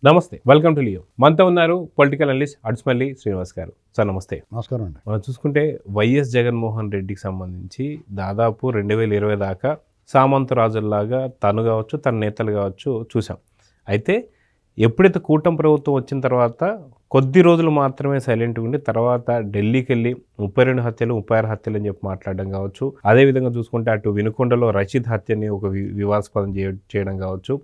నమస్తే, welcome to Leo. మనతో ఉన్నారు పొలిటికల్ అనలిస్ట్ అడుసుమల్లి శ్రీనివాస్ గారు. సార్ నమస్తే. నమస్కారం అండి. మనం చూసుకుంటే వైఎస్ జగన్మోహన్ రెడ్డికి సంబంధించి దాదాపు 2020 దాకా సామంతరాజుల్లాగా తను కావచ్చు, తన నేతలు కావచ్చు చూసాం. అయితే ఎప్పుడైతే కూటమి ప్రభుత్వం వచ్చిన తర్వాత కొద్ది రోజులు మాత్రమే సైలెంట్గా ఉండి తర్వాత ఢిల్లీకి వెళ్ళి 32 హత్యలు 36 హత్యలు అని చెప్పి మాట్లాడడం కావచ్చు. అదేవిధంగా చూసుకుంటే అటు వినుకొండలో రషీద్ హత్యని ఒక వివాదాస్పదం చేయడం కావచ్చు,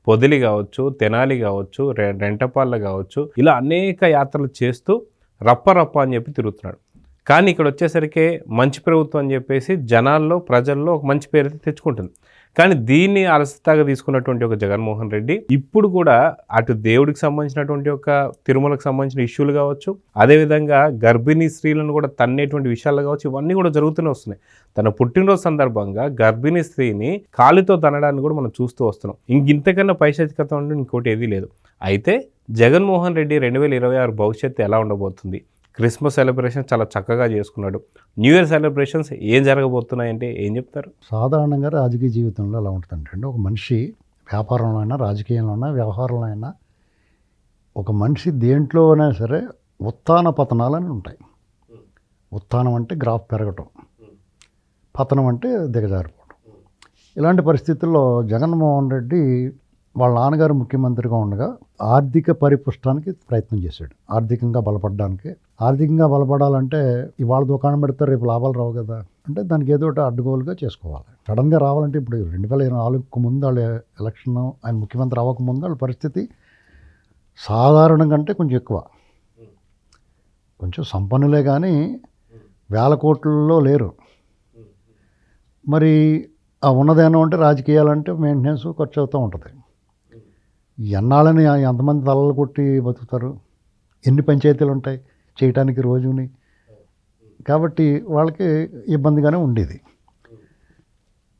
పొదిలి కావచ్చు, తెనాలి కావచ్చు, రెంటపాళ్ళ కావచ్చు, ఇలా అనేక యాత్రలు చేస్తూ రప్ప అని చెప్పి తిరుగుతున్నాడు. కానీ ఇక్కడ వచ్చేసరికి మంచి ప్రభుత్వం అని చెప్పేసి జనాల్లో ప్రజల్లో ఒక మంచి పేరు అయితే తెచ్చుకుంటుంది. కానీ దీన్ని అలసటగా తీసుకున్నటువంటి ఒక జగన్మోహన్ రెడ్డి ఇప్పుడు కూడా అటు దేవుడికి సంబంధించినటువంటి ఒక తిరుమలకు సంబంధించిన ఇష్యూలు కావచ్చు, అదేవిధంగా గర్భిణీ స్త్రీలను కూడా తన్నేటువంటి విషయాలు కావచ్చు, ఇవన్నీ కూడా జరుగుతూనే వస్తున్నాయి. తన పుట్టినరోజు సందర్భంగా గర్భిణీ స్త్రీని కాలితో తనడాన్ని కూడా మనం చూస్తూ వస్తున్నాం. ఇంతకన్నా పైశాచికత ఉండి ఇంకోటి ఏదీ లేదు. అయితే జగన్మోహన్ రెడ్డి 2026 భవిష్యత్తు ఎలా ఉండబోతుంది? క్రిస్మస్ సెలబ్రేషన్ చాలా చక్కగా చేసుకున్నాడు. న్యూ ఇయర్ సెలబ్రేషన్స్ ఏం జరగబోతున్నాయంటే ఏం చెప్తారు? సాధారణంగా రాజకీయ జీవితంలో ఎలా ఉంటుందంటే ఒక మనిషి వ్యాపారంలో అయినా, రాజకీయంలో అయినా, వ్యవహారంలో అయినా ఒక మనిషి దేంట్లో అయినా సరే ఉత్థాన పతనాలని ఉంటాయి. ఉత్థానం అంటే గ్రాఫ్ పెరగటం, పతనం అంటే దిగజారిపోవడం. ఇలాంటి పరిస్థితుల్లో జగన్మోహన్ రెడ్డి వాళ్ళ నాన్నగారు ముఖ్యమంత్రిగా ఉండగా ఆర్థిక పరిపుష్టానికి ప్రయత్నం చేశాడు. ఆర్థికంగా బలపడడానికి. ఆర్థికంగా బలపడాలంటే ఇవాళ దుకాణం పెడతారు, రేపు లాభాలు రావు కదా అంటే దానికి ఏదో ఒకటి అడ్డుగోలుగా చేసుకోవాలి. సడన్గా రావాలంటే ఇప్పుడు 2024కు ముందు వాళ్ళ ఎలక్షన్, ఆయన ముఖ్యమంత్రి అవ్వకముందు వాళ్ళ పరిస్థితి సాధారణం కంటే కొంచెం ఎక్కువ. కొంచెం సంపన్నులే కానీ వేల కోట్లలో లేరు. మరి ఆ ఉన్నదేనో అంటే రాజకీయాలంటే మెయింటెనెన్స్ ఖర్చు అవుతూ ఉంటుంది. ఎన్నాళ్ళని ఎంతమంది తలలు కొట్టి బతుకుతారు? ఎన్ని పంచాయతీలు ఉంటాయి చేయటానికి రోజుని? కాబట్టి వాళ్ళకి ఇబ్బందిగానే ఉండేది.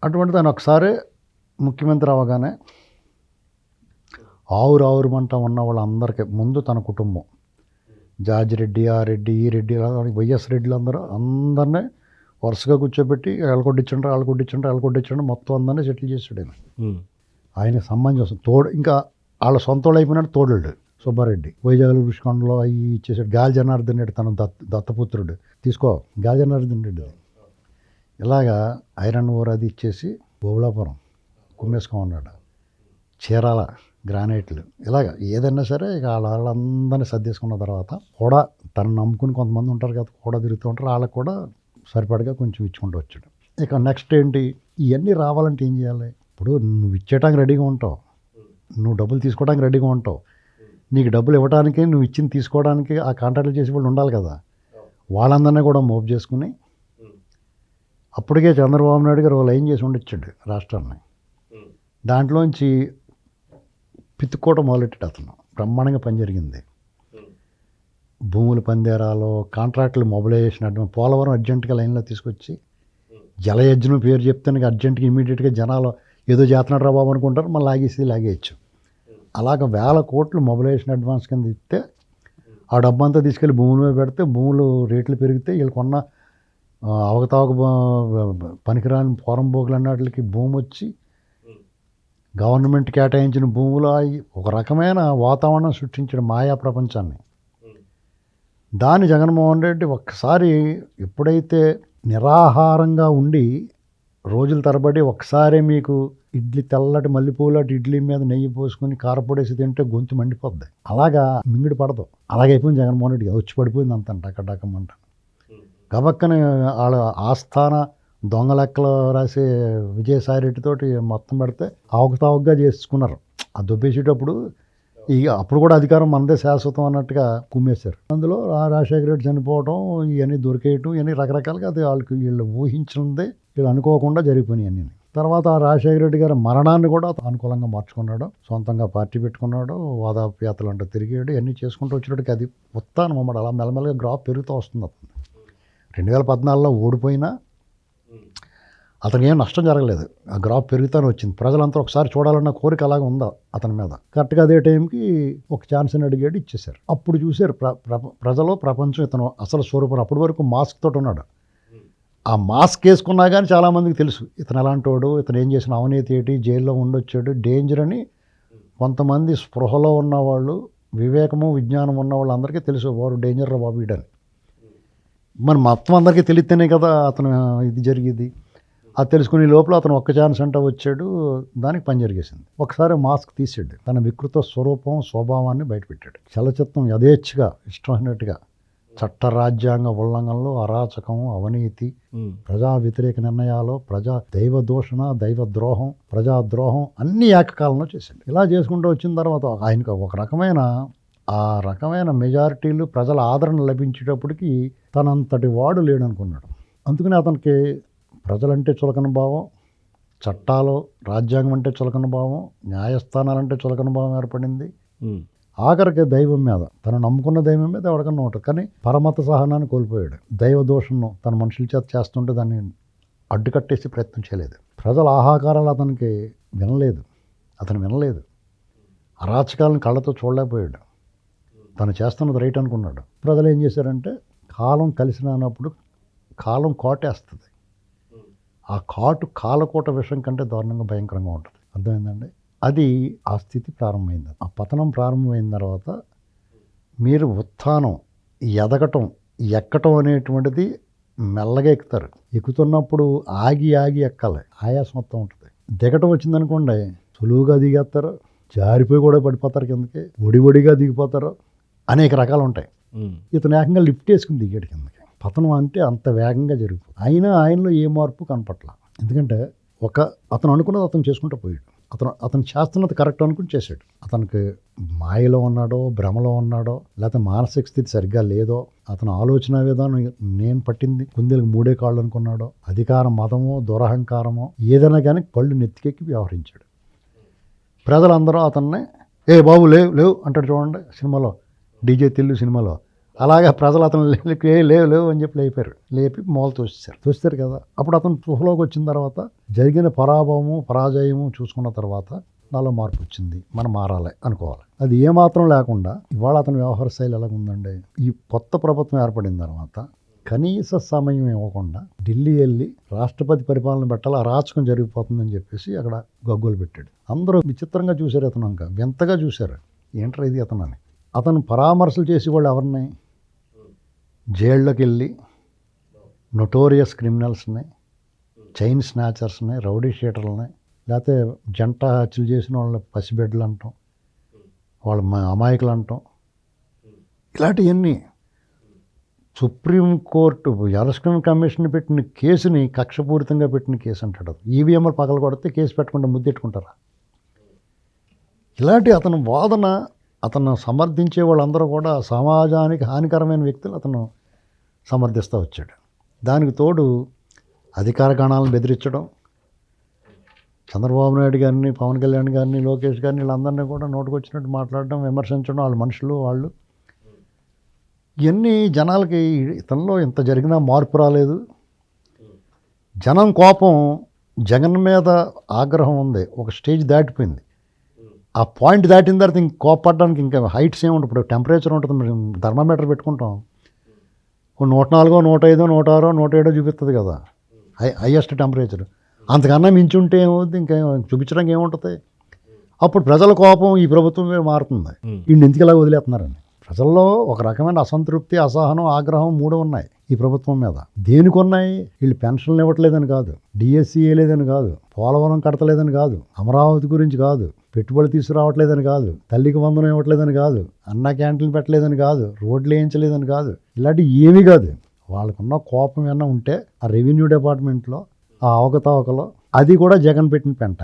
అటువంటి దాన్ని ఒకసారి ముఖ్యమంత్రి అవ్వగానే ఆవురావురమంట ఉన్న వాళ్ళందరికీ ముందు తన కుటుంబం, జార్జి రెడ్డి, ఆ రెడ్డి, ఈ రెడ్డి, వైఎస్ రెడ్డిలు అందరినీ వరుసగా కూర్చోబెట్టి వాళ్ళకొడ్డించండి మొత్తం అందరినీ సెటిల్ చేసాడు. ఆయన సంబంధం తోడు, ఇంకా వాళ్ళ సొంత వాళ్ళు అయిపోయినాడు తోడుడు సుబ్బారెడ్డి. వైజాగ్ విష్కొండలో అవి ఇచ్చేసాడు. గాలి జనార్దన్ రెడ్డి తన దత్తపుత్రుడు, తీసుకో గాలి జనార్దన్ రెడ్డి. ఇలాగా ఐరన్ ఓర్ అది ఇచ్చేసి బోబులాపురం కుమ్మేసుకోమన్నాడు. చీరాల గ్రానైట్లు, ఇలాగ ఏదైనా సరే ఇక వాళ్ళందరినీ సర్దేసుకున్న తర్వాత కూడా తను నమ్ముకుని కొంతమంది ఉంటారు కదా, కూడా తిరుగుతూ ఉంటారు, వాళ్ళకి కూడా సరిపడగా కొంచెం ఇచ్చుకుంటూ వచ్చాడు. ఇక నెక్స్ట్ ఏంటి, ఇవన్నీ రావాలంటే ఏం చేయాలి? ఇప్పుడు నువ్వు ఇచ్చేయడానికి రెడీగా ఉంటావు, నువ్వు డబ్బులు తీసుకోవడానికి రెడీగా ఉంటావు. నీకు డబ్బులు ఇవ్వడానికి, నువ్వు ఇచ్చింది తీసుకోవడానికి ఆ కాంట్రాక్ట్లు చేసే వాళ్ళు ఉండాలి కదా. వాళ్ళందరినీ కూడా మోపు చేసుకుని అప్పటికే చంద్రబాబు నాయుడు గారు లైన్ చేసి ఉండిచ్చాడు రాష్ట్రాన్ని. దాంట్లోంచి పితుక్కోవడం మొదలెట్టాడు అతను. బ్రహ్మాండంగా పని జరిగింది. భూముల పందేరాలు, కాంట్రాక్టులు మొబిలైజేషన్, పోలవరం అర్జెంటుగా లైన్లో తీసుకొచ్చి జలయజ్ఞం పేరు చెప్తే అర్జెంటుగా ఇమీడియట్గా జనాలు ఏదో చేతనాడు రా బాబు అనుకుంటారు, మళ్ళీ లాగేయచ్చు. అలాగ 1000 కోట్లు మొబిలైజేషన్ అడ్వాన్స్ కింద ఇస్తే ఆ డబ్బు అంతా తీసుకెళ్ళి భూముల మీద పెడితే భూములు రేట్లు పెరిగితే వీళ్ళు కొన్న అవకతవక పనికిరాని పోరంబోగులు అన్నట్లకి భూమి వచ్చి గవర్నమెంట్ కేటాయించిన భూములు ఒక రకమైన వాతావరణం సృష్టించిన మాయా ప్రపంచాన్ని. దాన్ని జగన్మోహన్ రెడ్డి ఒక్కసారి ఎప్పుడైతే నిరాహారంగా ఉండి రోజుల తరబడి ఒకసారి మీకు ఇడ్లీ, తెల్లటి మల్లెపూలాటి ఇడ్లీ మీద నెయ్యి పోసుకొని కారపొడేసి తింటే గొంతు మండిపోద్ది. అలాగా మింగిడి పడదు. అలాగైపోయింది జగన్మోహన్ రెడ్డి. వచ్చి పడిపోయింది అంత టకటకమంట. గబక్కనే వాళ్ళ ఆస్థాన దొంగ లెక్కలు రాసే విజయసాయి రెడ్డితోటి మొత్తం పెడితే అవకతవకగా చేసుకున్నారు. ఆ దొబ్బేసేటప్పుడు అప్పుడు కూడా అధికారం మనదే శాశ్వతం అన్నట్టుగా కుమ్మేశారు. అందులో రాజశేఖర రెడ్డి చనిపోవడం, ఇవన్నీ దొరికేయటం, ఇవన్నీ రకరకాలుగా అది వాళ్ళకి వీళ్ళు ఊహించిందే, వీళ్ళు అనుకోకుండా జరిగిపోయినాయి అన్నీ. తర్వాత ఆ రాజశేఖర రెడ్డి గారి మరణాన్ని కూడా అనుకూలంగా మార్చుకున్నాడు. సొంతంగా పార్టీ పెట్టుకున్నాడు, వాదాపయాత్రలు అంటే తిరిగాడు, ఇవన్నీ చేసుకుంటూ వచ్చేటప్పటికి అది ఉత్తానం అన్నమాట. అలా మెల్లమెల్లగా గ్రాఫ్ పెరుగుతూ వస్తుంది. అతను 2014లో ఓడిపోయినా అతనికి ఏం నష్టం జరగలేదు. ఆ గ్రాఫ్ పెరుగుతూనే వచ్చింది. ప్రజలంతా ఒకసారి చూడాలన్న కోరిక అలాగే ఉందా అతని మీద. కరెక్ట్గా అదే టైంకి ఒక ఛాన్స్ అని అడిగాడు, ఇచ్చేశారు. అప్పుడు చూశారు ప్రజలు, ప్రపంచం ఇతను అసలు స్వరూపం. అప్పటి వరకు మాస్క్ తోటి ఉన్నాడు. ఆ మాస్క్ వేసుకున్నా కానీ చాలామందికి తెలుసు ఇతను ఎలాంటి వాడు, ఇతను ఏం చేసిన అవినీతి ఏంటి, జైల్లో ఉండొచ్చాడు, డేంజర్ అని కొంతమంది స్పృహలో ఉన్నవాళ్ళు, వివేకము విజ్ఞానం ఉన్న వాళ్ళందరికీ తెలుసు వారు డేంజర్ రా బాబు వీడని. మరి మొత్తం అందరికీ తెలిస్తేనే కదా అతను ఇది జరిగేది. అది తెలుసుకునే లోపల అతను ఒక్క ఛాన్స్ అంటే వచ్చాడు, దానికి పని జరిగేసింది. ఒకసారి మాస్క్ తీసాడు, తన వికృత స్వరూపం స్వభావాన్ని బయటపెట్టాడు. చలచిత్రం యథేచ్ఛగా ఇష్టమైనట్టుగా చట్ట రాజ్యాంగ ఉల్లంఘనలు, అరాచకం, అవినీతి, ప్రజా వ్యతిరేక నిర్ణయాలు, దైవ దూషణ, దైవ ద్రోహం, ప్రజాద్రోహం అన్ని ఏకకాలంలో చేశాడు. ఇలా చేసుకుంటూ వచ్చిన తర్వాత ఆయనకు ఒక రకమైన మెజారిటీలు ప్రజల ఆదరణ లభించేటప్పటికి తనంతటి వాడు లేడనుకున్నాడు. అందుకని అతనికి ప్రజలంటే చులకన భావం, చట్టాలు రాజ్యాంగం అంటే చులకన భావం, న్యాయస్థానాలంటే చులకన భావం ఏర్పడింది. ఆఖరికి దైవం మీద, తను నమ్ముకున్న దైవం మీద ఎవరికన్నా ఉంటుంది. కానీ పరమత సహనాన్ని కోల్పోయాడు. దైవ దోషణను తన మనుషుల చేత చేస్తుంటే దాన్ని అడ్డుకట్టేసి ప్రయత్నం చేయలేదు. ప్రజల ఆహాకారాలు అతను వినలేదు. అరాచకాలను కళ్ళతో చూడలేకపోయాడు. తను చేస్తున్నది రైట్ అనుకున్నాడు. ప్రజలు ఏం చేశారంటే, కాలం కలిసి రానప్పుడు కాలం కాటేస్తుంది. ఆ కాటు కాలకోట విషయం కంటే దారుణంగా భయంకరంగా ఉంటుంది. అర్థమైందండి? అది ఆ స్థితి ప్రారంభమైంది. ఆ పతనం ప్రారంభమైన తర్వాత మీరు ఉత్థానం, ఎదగటం, ఎక్కటం అనేటువంటిది మెల్లగా ఎక్కుతారు. ఎక్కుతున్నప్పుడు ఆగి ఎక్కాలి, ఆయాసం మొత్తం ఉంటుంది. దిగటం వచ్చిందనుకోండి, సులువుగా దిగేస్తారు, జారిపోయి కూడా పడిపోతారు, కిందకి ఒడిగా దిగిపోతారు. అనేక రకాలు ఉంటాయి. ఇతను ఏకంగా లిఫ్ట్ వేసుకుని దిగాడు కిందకి. పతనం అంటే అంత వేగంగా జరుగుతుంది. అయినా ఆయనలో ఏ మార్పు కనపట్ల. ఎందుకంటే అతను అనుకున్నది అతను చేసుకుంటూ పోయాడు. అతను చేస్తున్నది కరెక్ట్ అనుకుని చేశాడు. అతనికి మాయలో ఉన్నాడో, భ్రమలో ఉన్నాడో, లేకపోతే మానసిక స్థితి సరిగ్గా లేదో, అతను ఆలోచన విధానం నేను పట్టింది కుందేలకు 3 కాళ్ళు అనుకున్నాడో, అధికారం, మతమో, దురహంకారమో ఏదైనా కానీ పళ్ళు నెత్తికెక్కి వ్యవహరించాడు. ప్రజలందరూ అతన్ని ఏ బాబు లేవు అంటాడు చూడండి సినిమాలో, డీజే తిల్లు సినిమాలో. అలాగే ప్రజలు అతను లేవు అని చెప్పి లేపి మూల తోస్తారు కదా. అప్పుడు అతను స్పృహలోకి వచ్చిన తర్వాత జరిగిన పరాజయము చూసుకున్న తర్వాత నాలో మార్పు వచ్చింది, మనం మారాలి అనుకోవాలి. అది ఏమాత్రం లేకుండా ఇవాళ అతని వ్యవహార శైలి ఎలాగుందండి. ఈ కొత్త ప్రభుత్వం ఏర్పడిన తర్వాత కనీస సమయం ఇవ్వకుండా ఢిల్లీ వెళ్ళి రాష్ట్రపతి పరిపాలన పెట్టాలి, అరాచకం జరిగిపోతుందని చెప్పేసి అక్కడ గగ్గోలు పెట్టాడు. అందరూ విచిత్రంగా చూశారు, అతను ఇంకా వింతగా చూశారు. ఏంట్రా ఇది అతనని. అతను పరామర్శలు చేసి వాళ్ళు ఎవరిని జైళ్ళకి వెళ్ళి నొటోరియస్ క్రిమినల్స్ని, చైన్ స్నాచర్స్ని, రౌడీ షీటర్లని, లేకపోతే జంట హత్యలు చేసిన వాళ్ళ పసిబిడ్డలు అంటాం, వాళ్ళ అమాయకులు అంటాం, ఇలాంటివన్నీ సుప్రీంకోర్టు ఎలక్షన్ కమిషన్ పెట్టిన కేసుని కక్షపూరితంగా పెట్టిన కేసు అంటాడు. ఈవీఎంలు పగల కొడితే కేసు పెట్టకుండా ముద్దెట్టుకుంటారా? ఇలాంటి అతను వాదన, అతను సమర్థించే వాళ్ళందరూ కూడా సమాజానికి హానికరమైన వ్యక్తులు అతను సమర్థిస్తూ వచ్చాడు. దానికి తోడు అధికార గణాలను బెదిరించడం, చంద్రబాబు నాయుడు గారిని, పవన్ కళ్యాణ్ గారిని, లోకేష్ గారిని, వీళ్ళందరినీ కూడా నోటుకొచ్చినట్టు మాట్లాడడం, విమర్శించడం, వాళ్ళ మనుషులు వాళ్ళు. ఇవన్నీ జనాలకి ఇతనిలో ఇంత జరిగినా మార్పు రాలేదు. జనం కోపం, జగన్ మీద ఆగ్రహం ఉంది, ఒక స్టేజ్ దాటిపోయింది. ఆ పాయింట్ దాటిన తర్వాత ఇంక కోపపడడానికి ఇంకా హైట్స్ ఏమి ఉంటుంది. ఇప్పుడు టెంపరేచర్ ఉంటుంది, మరి థర్మామీటర్ పెట్టుకుంటాం, 104, 105, 106, 107 చూపిస్తుంది కదా హైయెస్ట్ టెంపరేచర్. అంతకన్నా మించి ఉంటే ఏమవుతుంది, ఇంకా చూపించడానికి ఏముంటుంది. అప్పుడు ప్రజల కోపం ఈ ప్రభుత్వమే మారుతుంది. వీడిని ఎందుకు ఇలా వదిలేస్తున్నారని ప్రజల్లో ఒక రకమైన అసంతృప్తి, అసహనం, ఆగ్రహం 3 ఉన్నాయి ఈ ప్రభుత్వం మీద. దేనికి ఉన్నాయి? వీళ్ళు పెన్షన్లు ఇవ్వట్లేదని కాదు, డిఎస్సీ వేయలేదని కాదు, పోలవరం కడతలేదని కాదు, అమరావతి గురించి కాదు, పెట్టుబడి తీసుకురావట్లేదని కాదు, తల్లికి వందనం ఇవ్వట్లేదని కాదు, అన్న క్యాంటీన్లు పెట్టలేదని కాదు, రోడ్లు వేయించలేదని కాదు, ఇలాంటివి ఏమీ కాదు. వాళ్ళకున్న కోపం ఏమన్నా ఉంటే ఆ రెవెన్యూ డిపార్ట్మెంట్లో ఆ అవకతవకలో అది కూడా జగన్ పెట్టిన పెంట.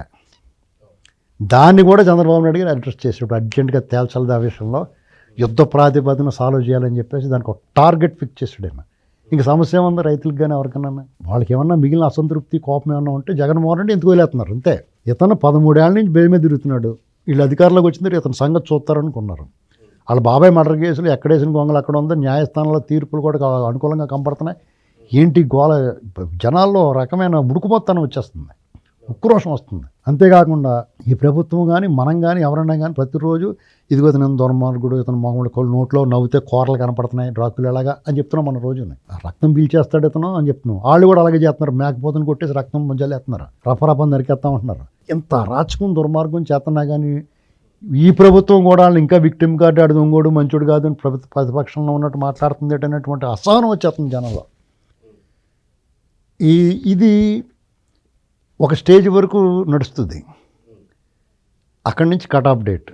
దాన్ని కూడా చంద్రబాబు నాయుడు గారు అడ్రస్ చేసాడు. అర్జెంటుగా తేల్చాలి, ఆ విషయంలో యుద్ధ ప్రాతిపదికన సాల్వ్ చేయాలని చెప్పేసి దానికి ఒక టార్గెట్ ఫిక్స్ చేసాడు. ఇంక సమస్య ఏముంది రైతులకు కానీ ఎవరికన్నా? వాళ్ళకి ఏమన్నా మిగిలిన అసంతృప్తి, కోపం ఏమన్నా ఉంటే జగన్మోహన్ రెడ్డి ఎందుకు వెళ్ళేస్తున్నారు అంతే. ఇతను 13 ఏళ్ళ నుంచి బెయిల్ మీద తిరుగుతున్నాడు. వీళ్ళు అధికారంలోకి వచ్చింది ఇతను సంగతి చూస్తారనుకున్నారు. వాళ్ళ బాబాయ్ మర్డర్ కేసులు ఎక్కడేసిన గొంగలు అక్కడ ఉందో, న్యాయస్థానంలో తీర్పులు కూడా అనుకూలంగా కనపడుతున్నాయి. ఏంటి గోల, జనాల్లో రకమైన ఉడుకుమొత్తానం వచ్చేస్తుంది, ఉక్రోషం వస్తుంది. అంతేకాకుండా ఈ ప్రభుత్వం కానీ మనం కానీ ఎవరైనా కానీ ప్రతిరోజు ఇదిగో ఇతను దుర్మార్గుడు, ఇతను మామూలు నోట్లో నవ్వుతే కూరలు కనపడుతున్నాయి, డ్రాకులు ఎలాగా అని చెప్తున్నాం మన రోజుని. రక్తం పీల్చేస్తాడు ఇతను అని చెప్తున్నాం. వాళ్ళు కూడా అలాగే చేస్తున్నారు, మేకపోతుని కొట్టేసి రక్తం ముంజలేస్తున్నారు, రఫరఫని నరికేస్తామంటున్నారు. ఇంత రాచకం దుర్మార్గం చేస్తున్నా కానీ ఈ ప్రభుత్వం కూడా వాళ్ళని ఇంకా విక్టిమ్ కార్డు ఆడు దొంగోడు మంచోడు కాదు అని ప్రతిపక్షంలో ఉన్నట్టు మాట్లాడుతుంది అనేటువంటి అసహనం వచ్చేస్తుంది జనంలో. ఇది ఒక స్టేజ్ వరకు నడుస్తుంది. అక్కడి నుంచి కట్ ఆఫ్ డేట్.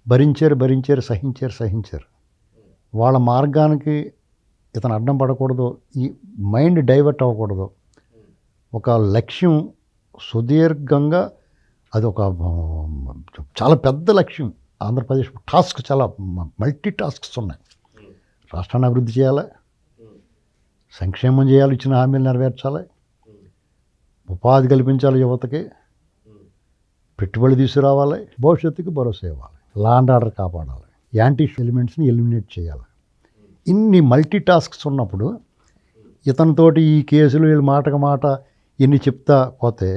భరించారు, సహించారు. వాళ్ళ మార్గానికి ఇతను అడ్డం పడకూడదు, ఈ మైండ్ డైవర్ట్ అవ్వకూడదు. ఒక లక్ష్యం సుదీర్ఘంగా, అది ఒక చాలా పెద్ద లక్ష్యం. ఆంధ్రప్రదేశ్ టాస్క్ చాలా మల్టీ టాస్క్స్ ఉన్నాయి. రాష్ట్రాన్ని అభివృద్ధి చేయాలి, సంక్షేమం చేయాలి, ఇచ్చిన హామీలు నెరవేర్చాలి, ఉపాధి కల్పించాలి యువతకి, పెట్టుబడి తీసుకురావాలి, భవిష్యత్తుకి భరోసా ఇవ్వాలి, లా అండ్ ఆర్డర్ కాపాడాలి, యాంటీ ఎలిమెంట్స్ని ఎలిమినేట్ చేయాలి. ఇన్ని మల్టీ టాస్క్స్ ఉన్నప్పుడు ఇతనితోటి ఈ కేసులు వీళ్ళు మాటకు మాట ఎన్ని చెప్తా పోతే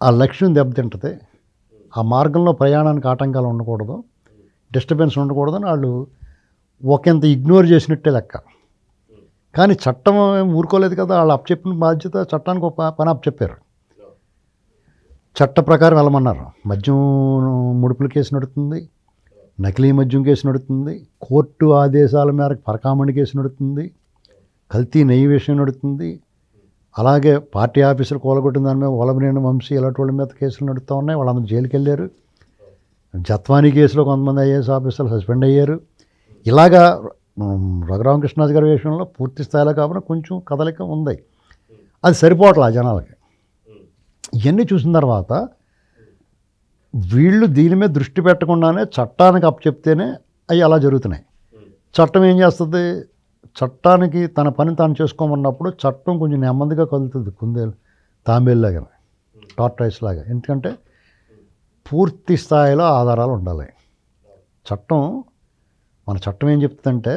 ఆ లక్ష్యం దెబ్బతింటుంది. ఆ మార్గంలో ప్రయాణానికి ఆటంకాలు ఉండకూడదు, డిస్టర్బెన్స్ ఉండకూడదని వాళ్ళు ఒకంత ఇగ్నోర్ చేసినట్టే లెక్క. కానీ చట్టం ఊరుకోలేదు కదా, వాళ్ళు అప్పచెప్పిన బాధ్యత చట్టానికి ఒక పని అప్పచెప్పారు. చట్ట ప్రకారం వెళ్ళమన్నారు. మద్యం ముడుపుల కేసు నడుస్తుంది, నకిలీ మద్యం కేసు నడుతుంది, కోర్టు ఆదేశాల మేరకు పరకామణి కేసు నడుతుంది, కల్తీ నెయ్యి విషయం నడుతుంది, అలాగే పార్టీ ఆఫీసులు కూలగొట్టిన దాని మీద వలభనేని వంశీ ఇలాంటి వాళ్ళ మీద కేసులు నడుస్తూ ఉన్నాయి. వాళ్ళందరూ జైలుకి వెళ్ళారు. జత్వానీ కేసులో కొంతమంది ఐఏఎస్ ఆఫీసర్లు సస్పెండ్ అయ్యారు. ఇలాగా రఘురామకృష్ణరాజు గారి విషయంలో పూర్తి స్థాయిలో కాబట్టి కొంచెం కదలిక ఉంది. అది సరిపోవట్లే ఆ జనాలకి. ఇవన్నీ చూసిన తర్వాత వీళ్ళు దీని మీద దృష్టి పెట్టకుండానే చట్టానికి అప్పచెప్తేనే అవి అలా జరుగుతున్నాయి. చట్టం ఏం చేస్తుంది, చట్టానికి తన పని తాను చేసుకోమన్నప్పుడు చట్టం కొంచెం నెమ్మదిగా కదులుతుంది, కుందేలు తాంబేలులాగా, టార్టాయిస్ లాగా. ఎందుకంటే పూర్తి స్థాయిలో ఆధారాలు ఉండాలి. మన చట్టం ఏం చెప్తుందంటే,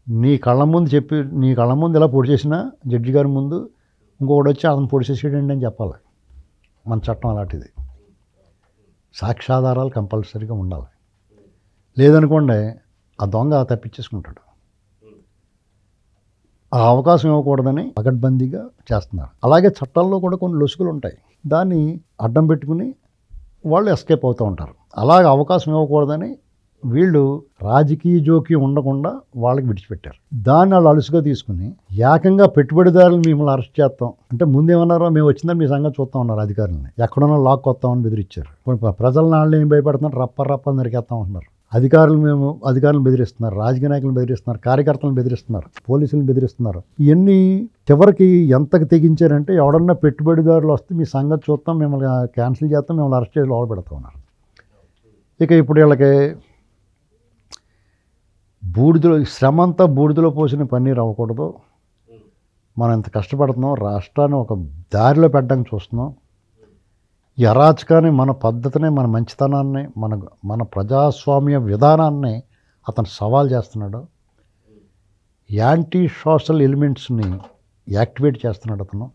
నీ కళ్ళ ముందు ఇలా పొడి చేసిన జడ్జి గారి ముందు ఇంకొకటి వచ్చి అతను పొడి చేసేయండి అని చెప్పాలి. మన చట్టం అలాంటిది. సాక్ష్యాధారాలు కంపల్సరీగా ఉండాలి. లేదనుకోండి ఆ దొంగ తప్పించేసుకుంటాడు. ఆ అవకాశం ఇవ్వకూడదని పకడ్బందీగా చేస్తున్నారు. అలాగే చట్టాల్లో కూడా కొన్ని లొసుగులు ఉంటాయి, దాన్ని అడ్డం పెట్టుకుని వాళ్ళు ఎస్కేప్ అవుతూ ఉంటారు. అలాగే అవకాశం ఇవ్వకూడదని వీళ్ళు రాజకీయ జోక్యం ఉండకుండా వాళ్ళకి విడిచిపెట్టారు. దాన్ని వాళ్ళు అలుసుగా తీసుకుని ఏకంగా పెట్టుబడిదారులు మిమ్మల్ని అరెస్ట్ చేస్తాం అంటే, ముందేమన్నారో మేము వచ్చిందని మీ సంగతి చూస్తాం ఉన్నారు అధికారులని. ఎక్కడున్నా లాక్ వస్తామని బెదిరించారు. ప్రజల వాళ్ళు ఏం భయపడుతున్నారు, రప్ప నరికేస్తాం అంటున్నారు. అధికారులను బెదిరిస్తున్నారు, రాజకీయ నాయకులను బెదిరిస్తున్నారు, కార్యకర్తలను బెదిరిస్తున్నారు, పోలీసులను బెదిరిస్తున్నారు. ఇవన్నీ చివరికి ఎంతకు తెగించారంటే, ఎవడన్నా పెట్టుబడిదారులు వస్తే మీ సంగతి చూస్తాం, మిమ్మల్ని క్యాన్సిల్ చేస్తాం, మిమ్మల్ని అరెస్ట్ చేసి లోపల పెడతా ఉన్నారు. ఇక ఇప్పుడు వీళ్ళకి శ్రమంతా బూడిదలో పోసిన పన్నీరు అవ్వకూడదు. మనం ఎంత కష్టపడుతున్నాం, రాష్ట్రాన్ని ఒక దారిలో పెట్టడానికి చూస్తున్నాం. ఈ అరాచకాన్ని, మన పద్ధతిని, మన మంచితనాన్ని, మన ప్రజాస్వామ్య విధానాన్ని అతను సవాల్ చేస్తున్నాడు. యాంటీ సోషల్ ఎలిమెంట్స్ని యాక్టివేట్ చేస్తున్నాడు అతను.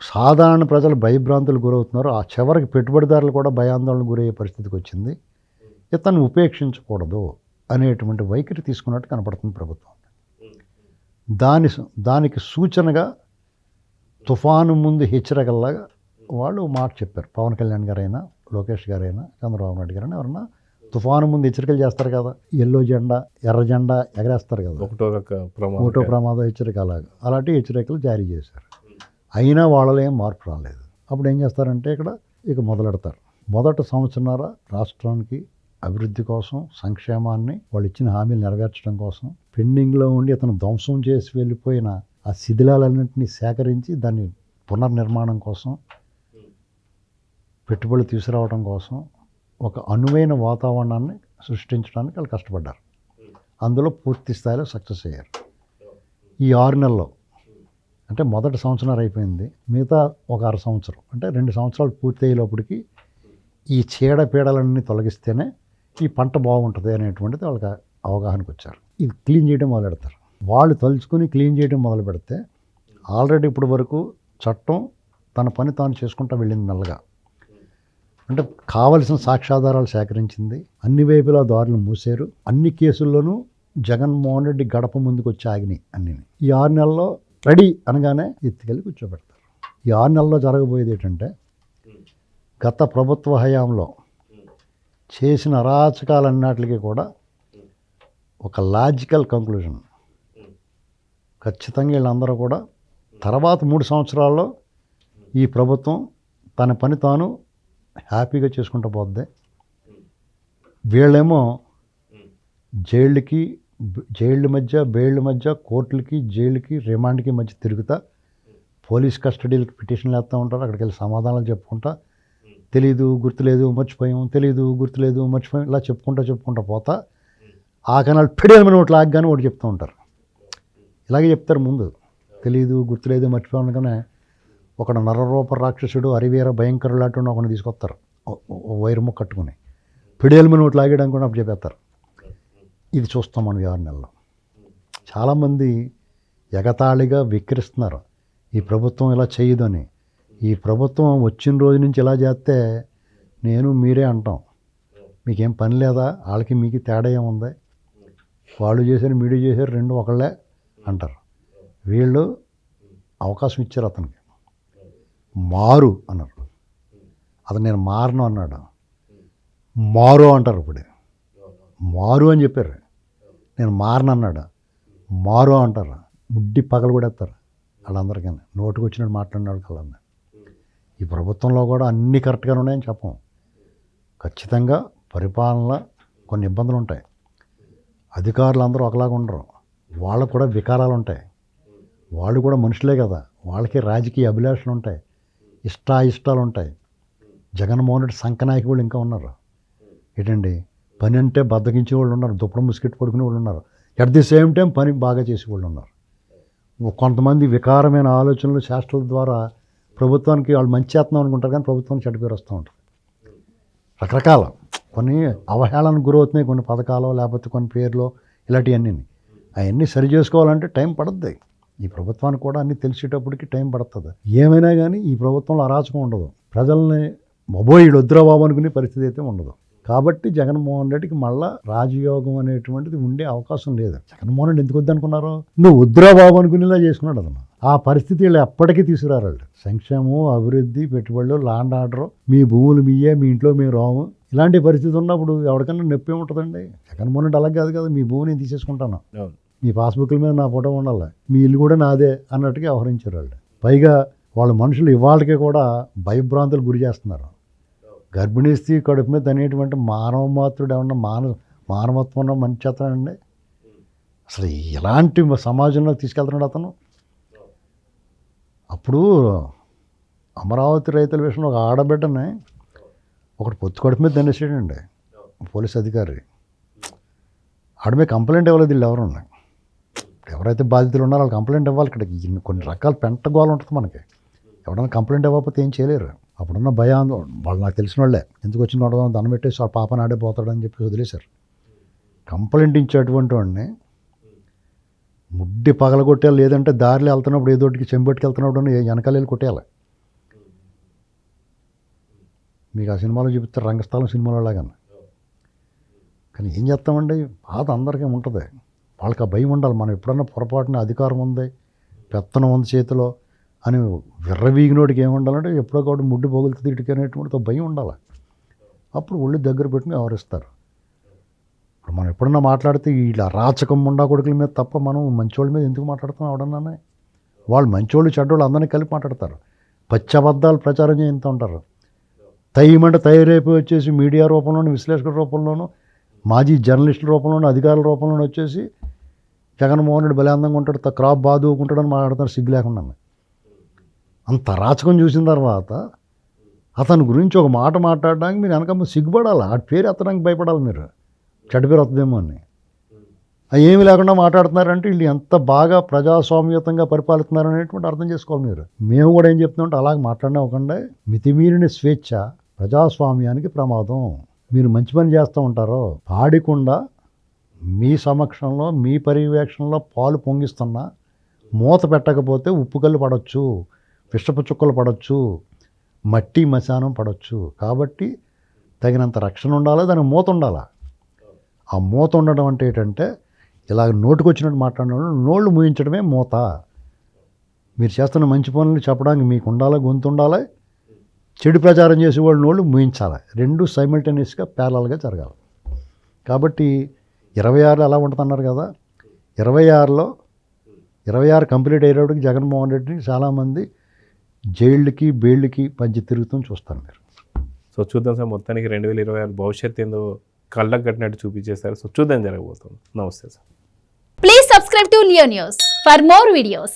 సాధారణ ప్రజలు భయభ్రాంతులు గురవుతున్నారు. ఆ చివరికి పెట్టుబడిదారులు కూడా భయాందోళనకు గురయ్యే పరిస్థితికి వచ్చింది. ఇతన్ని ఉపేక్షించకూడదు అనేటువంటి వైఖరి తీసుకున్నట్టు కనపడుతుంది ప్రభుత్వం. దానికి సూచనగా తుఫాను ముందు హెచ్చరికల్లాగా వాళ్ళు మాట చెప్పారు. పవన్ కళ్యాణ్ గారైనా, లోకేష్ గారైనా, చంద్రబాబు నాయుడు గారైనా ఎవరన్నా తుఫాను ముందు హెచ్చరికలు చేస్తారు కదా, ఎల్లో జెండా, ఎర్ర జెండా ఎగరేస్తారు కదా, ఒకటో ప్రమాద హెచ్చరిక అలాంటి హెచ్చరికలు జారీ చేశారు. అయినా వాళ్ళలో ఏం మార్పు రాలేదు. అప్పుడు ఏం చేస్తారంటే ఇక మొదలెడతారు. మొదటి సంవత్సరాల రాష్ట్రానికి అభివృద్ధి కోసం, సంక్షేమాన్ని, వాళ్ళు ఇచ్చిన హామీలు నెరవేర్చడం కోసం, పెండింగ్లో ఉండి అతను ధ్వంసం చేసి వెళ్ళిపోయిన ఆ శిథిలాలన్నింటినీ సేకరించి దాన్ని పునర్నిర్మాణం కోసం, పెట్టుబడులు తీసుకురావడం కోసం ఒక అనువైన వాతావరణాన్ని సృష్టించడానికి వాళ్ళు కష్టపడ్డారు. అందులో పూర్తి స్థాయిలో సక్సెస్ అయ్యారు. ఈ 6 నెలల్లో అంటే మొదటి సంవత్సరం అయిపోయింది, మిగతా ఒక 6 సంవత్సరం అంటే 2 సంవత్సరాలు పూర్తి అయ్యేలోపటికి ఈ చీడపీడలన్నీ తొలగిస్తేనే ఈ పంట బాగుంటుంది అనేటువంటిది వాళ్ళకి అవగాహనకు వచ్చారు. ఇది క్లీన్ చేయడం మొదలెడతారు. వాళ్ళు తలుచుకుని క్లీన్ చేయడం మొదలు పెడితే ఆల్రెడీ ఇప్పటి వరకు చట్టం తన పని తాను చేసుకుంటూ వెళ్ళింది మెల్లగా. అంటే కావలసిన సాక్ష్యాధారాలు సేకరించింది, అన్ని వైపులా దారులు మూసారు. అన్ని కేసుల్లోనూ జగన్మోహన్ రెడ్డి గడప ముందుకు వచ్చి ఆగినాయి అన్నీ. ఈ 6 నెలల్లో రెడీ అనగానే ఎత్తుకెళ్ళి కూర్చోబెడతారు. ఈ 6 నెలల్లో జరగబోయేది ఏంటంటే, గత ప్రభుత్వ హయాంలో చేసిన అరాచకాలన్నిటికీ కూడా ఒక లాజికల్ కంక్లూజన్, ఖచ్చితంగా వీళ్ళందరూ కూడా తర్వాత 3 సంవత్సరాల్లో ఈ ప్రభుత్వం తన పని తాను హ్యాపీగా చేసుకుంటూ పోద్ది. వీళ్ళేమో జైళ్ళ మధ్య, బెయిళ్ళ మధ్య, కోర్టులకి, జైలుకి, రిమాండ్కి మధ్య తిరుగుతా, పోలీస్ కస్టడీలకి పిటిషన్లు వేస్తూ ఉంటారు. అక్కడికి వెళ్ళి సమాధానాలు చెప్పుకుంటా, తెలీదు, గుర్తులేదు, మర్చిపోయాం, తెలీదు, గుర్తులేదు, మర్చిపోయాం, ఇలా చెప్పుకుంటా పోతా ఆ కనాలు పిడియమని ఒకటి లాగ్గానే ఒకటి చెప్తూ ఉంటారు. ఇలాగే చెప్తారు ముందు, తెలీదు, గుర్తులేదు, మర్చిపోయాం అనగానే ఒకడు నరరూప రాక్షసుడు అరివీర భయంకరులాంటి ఒకరిని తీసుకొస్తారు, వైరము కట్టుకుని పిడియమని ఒకటి లాగేయడానికి కూడా అప్పుడు చెప్పేస్తారు. ఇది చూస్తాం మనం 6 నెలల్లో. చాలామంది ఎగతాళిగా విక్రిస్తున్నారు, ఈ ప్రభుత్వం ఇలా చేయదని. ఈ ప్రభుత్వం వచ్చిన రోజు నుంచి ఇలా చేస్తే నేను మీరే అంటాం, మీకేం పని లేదా, వాళ్ళకి మీకు తేడా ఏముంది, వాళ్ళు చేశారు మీరు చేశారు రెండు ఒకళ్ళే అంటారు. వీళ్ళు అవకాశం ఇచ్చారు అతనికి, మారు అన్నారు. అతను నేను మారను అన్నాడు, మారు అంటారు. ఇప్పుడు మారు అని చెప్పారు, నేను మారను అన్నాడు, మారు అంటారు. ముడ్డి పగలు కూడా ఎత్తారు వాళ్ళందరికీ, నోటికి వచ్చినట్టు మాట్లాడినాడు కళ్ళందరూ. ఈ ప్రభుత్వంలో కూడా అన్నీ కరెక్ట్గానే ఉన్నాయని చెప్పం. ఖచ్చితంగా పరిపాలనలో కొన్ని ఇబ్బందులు ఉంటాయి. అధికారులు అందరూ ఒకలాగా ఉండరు, వాళ్ళకు కూడా వికారాలు ఉంటాయి. వాళ్ళు కూడా మనుషులే కదా, వాళ్ళకి రాజకీయ అభిలాషలు ఉంటాయి, ఇష్టాలు ఉంటాయి. జగన్మోహన్ రెడ్డి సంకనాయకి వాళ్ళు ఇంకా ఉన్నారు. ఏంటండి, పని అంటే బద్దకించే వాళ్ళు ఉన్నారు, దుప్పడం ముసుకెట్టు పడుకునే వాళ్ళు ఉన్నారు, ఎట్ ది సేమ్ టైం పని బాగా చేసే వాళ్ళు ఉన్నారు. కొంతమంది వికారమైన ఆలోచనలు, చేష్టల ద్వారా ప్రభుత్వానికి వాళ్ళు మంచి చేస్తున్నాం అనుకుంటారు, కానీ ప్రభుత్వానికి చెడ్డ పేరు వస్తూ ఉంటుంది. రకరకాల కొన్ని అవహేళనకు గురవుతున్నాయి, కొన్ని పథకాలు లేకపోతే కొన్ని పేర్లు, ఇలాంటివన్నీ. అవన్నీ సరి చేసుకోవాలంటే టైం పడుతుంది. ఈ ప్రభుత్వానికి కూడా అన్నీ తెలిసేటప్పటికి టైం పడుతుంది. ఏమైనా కానీ ఈ ప్రభుత్వంలో అరాచకం ఉండదు, ప్రజల్ని మొబోయిడు వద్దురాబాబు అనుకునే పరిస్థితి అయితే ఉండదు. కాబట్టి జగన్మోహన్ రెడ్డికి మళ్ళా రాజయోగం అనేటువంటిది ఉండే అవకాశం లేదు. జగన్మోహన్ రెడ్డి ఎందుకు వద్దనుకున్నారు, నువ్వు వద్దురాబాబు అనుకునేలా చేసుకున్నాడు అతను. ఆ పరిస్థితి వీళ్ళు ఎప్పటికీ తీసుకురారు. వాళ్ళు సంక్షేమం, అభివృద్ధి, పెట్టుబడులు, ల్యాండ్ ఆర్డర్, మీ భూములు మీయే, మీ ఇంట్లో మేము రాము, ఇలాంటి పరిస్థితి ఉన్నప్పుడు ఎవరికన్నా నొప్పి ఏముంటుందండి. జగన్మోహన్ రెడ్డి అలా కాదు కదా, మీ భూమి నేను తీసేసుకుంటాను, మీ పాస్బుక్ల మీద నా ఫోటో ఉండాలి, మీ ఇల్లు కూడా నాదే అన్నట్టుగా వ్యవహరించారు వాళ్ళు. పైగా వాళ్ళ మనుషులు ఇవాళకి కూడా భయభ్రాంతులు గురి చేస్తున్నారు. గర్భిణీ స్త్రీ కడుపు మీద అనేటువంటి మానవ మాత్రుడు ఏమన్నా మానవత్వం ఉన్న మంచి అతనండి. అసలు ఎలాంటి సమాజంలోకి తీసుకెళ్తున్నాడు అతను. అప్పుడు అమరావతి రైతుల విషయంలో ఒక ఆడబిడ్డని ఒకటి పొత్తు కడుపు మీద దండేసాడండి పోలీస్ అధికారి. ఆడ మీద కంప్లైంట్ ఇవ్వలేదు వీళ్ళు ఎవరు. ఎవరైతే బాధితులు ఉన్నారో వాళ్ళు కంప్లైంట్ ఇవ్వాలి. ఇక్కడ కొన్ని రకాల పెంట గోల ఉంటుంది మనకి. ఎవరైనా కంప్లైంట్ ఇవ్వకపోతే ఏం చేయలేరు. అప్పుడున్న భయాందోళన వాళ్ళు నాకు తెలిసిన వాళ్ళే, ఎందుకు వచ్చిన ఉండడం దండం పెట్టేసి ఆ పాప నాడే పోతాడని చెప్పి వదిలేశారు. కంప్లైంట్ ఇచ్చేటువంటి వాడిని ముడ్డి పగలగొట్టాలి, లేదంటే దారిలో వెళ్తున్నప్పుడు ఏదోటికి చెంబెట్టుకు వెళ్తున్నప్పుడు వెనకాల వెళ్ళి కొట్టేయాలి. మీకు ఆ సినిమాలో చూపిస్తారు, రంగస్థలం సినిమాలో లాగా. కానీ ఏం చేస్తామండి, బాధ అందరికీ ఉంటుంది. వాళ్ళకి ఆ భయం ఉండాలి. మనం ఎప్పుడన్నా పొరపాటున అధికారం ఉంది, పెత్తనం ఉంది చేతిలో అని విర్రవీగినోడికి ఏమి ఉండాలంటే ఎప్పుడో ఒకటి ముడ్డి పొగులుతుంది ఇటుక అనేటువంటి భయం ఉండాలి. అప్పుడు ఒళ్ళు దగ్గర పెట్టుకుని వ్యవహరిస్తారు. ఇప్పుడు మనం ఎప్పుడన్నా మాట్లాడితే ఇలా రాచకం ముండా కొడుకుల మీద తప్ప మనం మంచోళ్ళ మీద ఎందుకు మాట్లాడుతాం ఎవడన్నానే. వాళ్ళు మంచోళ్ళు చెడ్డోళ్ళు అందరినీ కలిపి మాట్లాడతారు, పచ్చి అబద్ధాలు ప్రచారం చేస్తూ ఉంటారు. తయ్యమంటే తయారైపోయి వచ్చేసి మీడియా రూపంలోనూ, విశ్లేషకుల రూపంలోనూ, మాజీ జర్నలిస్టుల రూపంలోనూ, అధికారుల రూపంలోనూ వచ్చేసి జగన్మోహన్ రెడ్డి బలే అందంగా ఉంటాడు, క్రాప్ బాదుకుంటాడని మాట్లాడతారు సిగ్గు లేకుండా. అంత రాచకం చూసిన తర్వాత అతని గురించి ఒక మాట మాట్లాడడానికి మీరు వెనకమ్మ సిగ్గుపడాలి, ఆ పేరు ఎత్తడానికి భయపడాలి. మీరు చెడ్డ పేరు వస్తుందేమో అని ఏమీ లేకుండా మాట్లాడుతున్నారంటే వీళ్ళు ఎంత బాగా ప్రజాస్వామ్యతంగా పరిపాలిస్తున్నారు అనేటువంటి అర్థం చేసుకోవాలి మీరు. మేము కూడా ఏం చెప్తున్నామంటే అలాగే మాట్లాడినవ్వకుండా మితిమీరిన స్వేచ్ఛ ప్రజాస్వామ్యానికి ప్రమాదం. మీరు మంచి పని చేస్తూ ఉంటారో పాడికుండా మీ సమక్షంలో, మీ పర్యవేక్షణలో పాలు పొంగిస్తున్నా మూత పెట్టకపోతే ఉప్పు కళ్ళు పడవచ్చు, విషపు చుక్కలు పడవచ్చు, మట్టి మశానం పడవచ్చు. కాబట్టి తగినంత రక్షణ ఉండాలి, దానికి మూత ఉండాలి. ఆ మూత ఉండడం అంటే ఏంటంటే ఇలాగ నోటుకొచ్చినట్టు మాట్లాడడం, నోళ్ళు మూయించడమే మూత. మీరు చేస్తున్న మంచి పనులు చెప్పడానికి మీకు ఉండాలి, గొంతు ఉండాలి, చెడు ప్రచారం చేసే వాళ్ళు ముయించాలి. రెండు సైమల్టేనియస్గా ప్యారలల్గా జరగాలి. కాబట్టి 26 ఎలా ఉంటుందన్నారు కదా, 26 కంప్లీట్ అయ్యేటప్పటికి జగన్మోహన్ రెడ్డిని చాలామంది జైళ్ళకి బెయిళ్ళకి పంచి తిరుగుతూ చూస్తారు మీరు. సో చూద్దాం సార్, మొత్తానికి 2026 భవిష్యత్తు ఏందో కళ్ళకు కట్టినట్టు చూపించేశారు. సో చూద్దాం జరగబోతుంది. నమస్తే sir. Please subscribe to Leo News for more videos.